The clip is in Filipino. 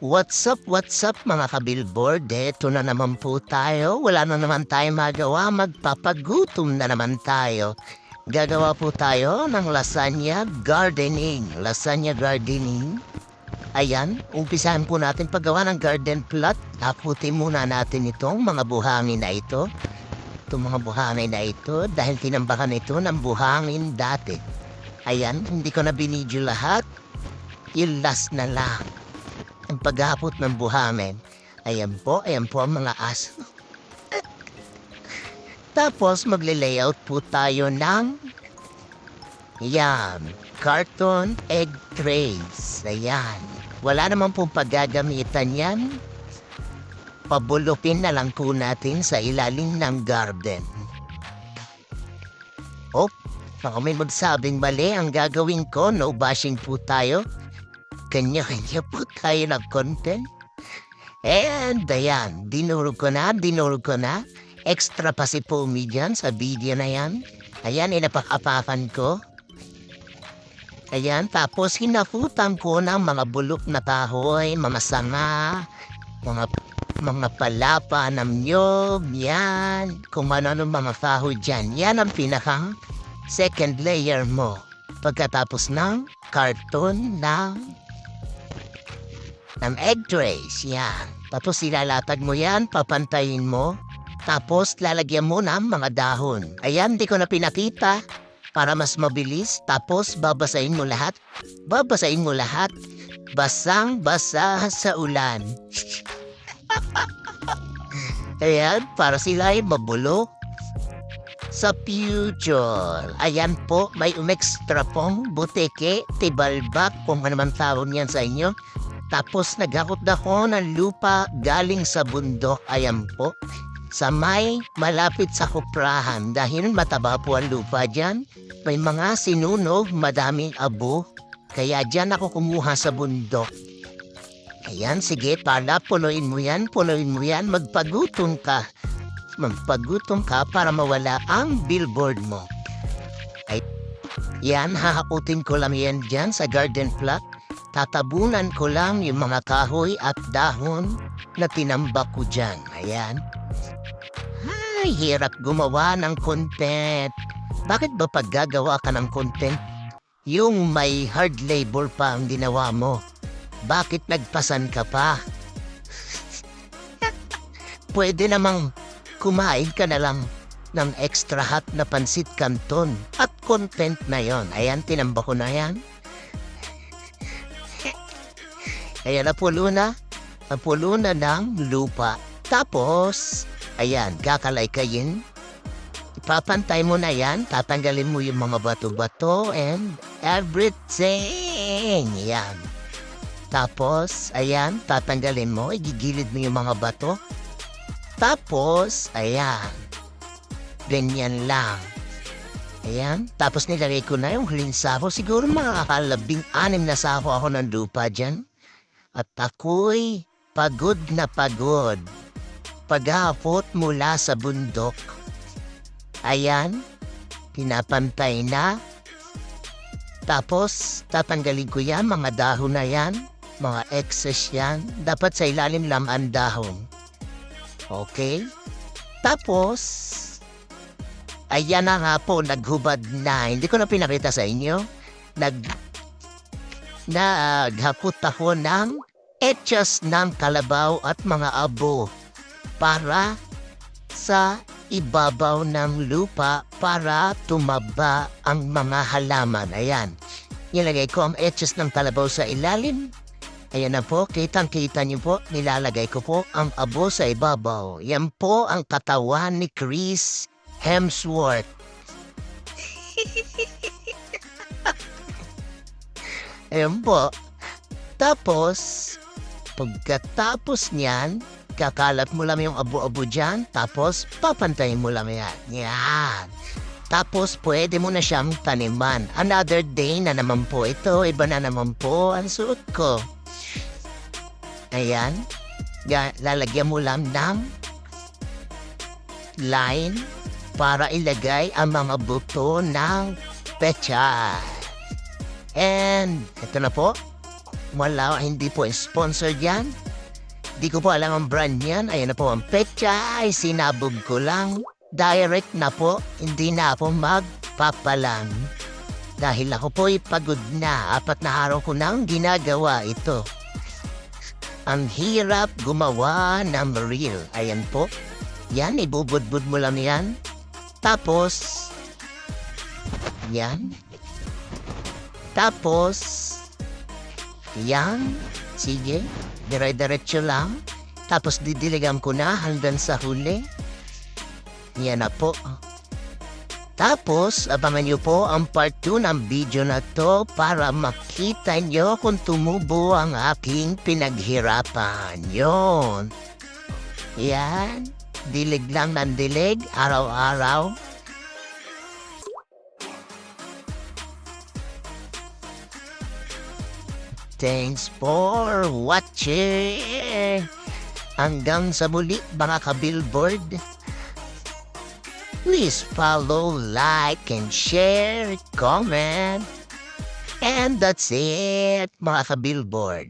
What's up mga ka-billboard? Eto na naman po tayo. Wala na naman tayong magawa. Magpapagutom na naman tayo. Gagawa po tayo ng lasagna gardening. Lasagna gardening. Ayan, umpisahan po natin paggawa ng garden plot. Taputin muna natin itong mga buhangin na ito. Itong mga buhangin na ito dahil tinambakan ito ng buhangin dati. Ayan, hindi ko na binidyo lahat. Yung last na lang. Ang paghapot ng buhangin. Ayan po ang mga aso. Tapos magle-layout po tayo ng carton egg trays. Ayan. Wala naman pong paggagamitan yan. Pabulupin na lang po natin sa ilalim ng garden. Baka may magsabing mali ang gagawin ko. No bashing po tayo. Kanya-kanya po tayo ng content. And ayan, dinurog ko na. Extra pa si Pomi dyan sa video na yan. Ayan, inapakapakan ko. Ayan, tapos hinaputan ko ng mga bulok na kahoy, mga sanga, mga palapa ng niyog, yan. Kung ano mga kahoy dyan. Yan ang pinakang second layer mo. Pagkatapos ng karton ng egg trays, yan. Tapos ilalatag mo yan, papantayin mo. Tapos lalagyan mo ng mga dahon. Ayan, di ko na pinakita para mas mabilis. Tapos babasahin mo lahat. Basang-basa sa ulan. Ayan, para sila ay mabulo sa future. Ayan po, may umextra pong buteke, tibalbak, kung ano man tawag niyan sa inyo. Tapos naghakot ako ng lupa galing sa bundok. Ayan po. Sa may malapit sa kuprahan. Dahil mataba po ang lupa dyan. May mga sinunog, madaming abo. Kaya dyan ako kumuha sa bundok. Ayan, sige, punuin mo yan. Magpagutom ka para mawala ang billboard mo. Ay, yan, hahakutin ko lang yan dyan sa garden plot. Tatabunan ko lang yung mga kahoy at dahon na tinambak ko dyan. Ayan. Ay, hirap gumawa ng content. Bakit ba pag gagawa ka ng content, yung may hard labor pa ang ginawa mo? Bakit nagpasan ka pa? Pwede namang kumain ka na lang ng extra hot na pansit canton at content na yon. Ayan, tinambak ko na yan. Ayan, napulo na ng lupa. Tapos, ayan, kakalay-kayin. Ipapantay mo na yan. Tatanggalin mo yung mga bato-bato and everything. Ayan. Tapos, ayan, tatanggalin mo. Igigilid mo yung mga bato. Tapos, ayan. Ganyan lang. Ayan. Tapos nilagay ko na yung huling sako. Siguro makakalabing-anim na sako ako ng lupa dyan. At ako'y pagod na pagod. Paghapot mula sa bundok. Ayan, pinapantay na. Tapos, tatanggalin ko yan, mga dahon na yan. Mga excess yan. Dapat sa ilalim lang ang dahon. Okay? Tapos, ayan na nga po, naghubad na. Hindi ko na pinakita sa inyo. Naghakot ako ng etchas ng kalabaw at mga abo para sa ibabaw ng lupa para tumaba ang mga halaman. Ayan. Nilagay ko ang etchas ng kalabaw sa ilalim. Ayan na po, kitang-kita niyo po, nilalagay ko po ang abo sa ibabaw. Yan po ang katawan ni Chris Hemsworth. Ayan po. Tapos, pagkatapos niyan, kakalat mo lang yung abo-abo dyan, tapos papantayin mo lang yan. Yan. Tapos, pwede mo na siyang taniman. Another day na naman po ito. Iba na naman po ang suot ko. Ayan. Lalagyan mo lang ng line para ilagay ang mga buto ng pechay. And ito na po. Wala, hindi po sponsor yan. Di ko po alam ang brand niyan. Ayan na po ang petsa. Ay, sinabog ko lang. Direct na po. Hindi na ako magpapalang. Dahil ako po'y pagod na. 4 na araw ko nang ginagawa ito. Ang hirap gumawa ng reel. Ayan po. Yan, ibubudbud mo lang yan. Tapos, yan. Tapos, yan. Sige. Dire-diretso lang. Tapos didiligan ko na hanggang sa huli. Yan na po. Tapos, abangan nyo po ang part 2 ng video na to para makita nyo kung tumubo ang aking pinaghirapan. Yon. Yan. Dilig lang ng dilig, araw-araw. Thanks for watching. Hanggang sa muli, mga ka-billboard. Please follow, like, and share, comment. And that's it, mga ka-billboard.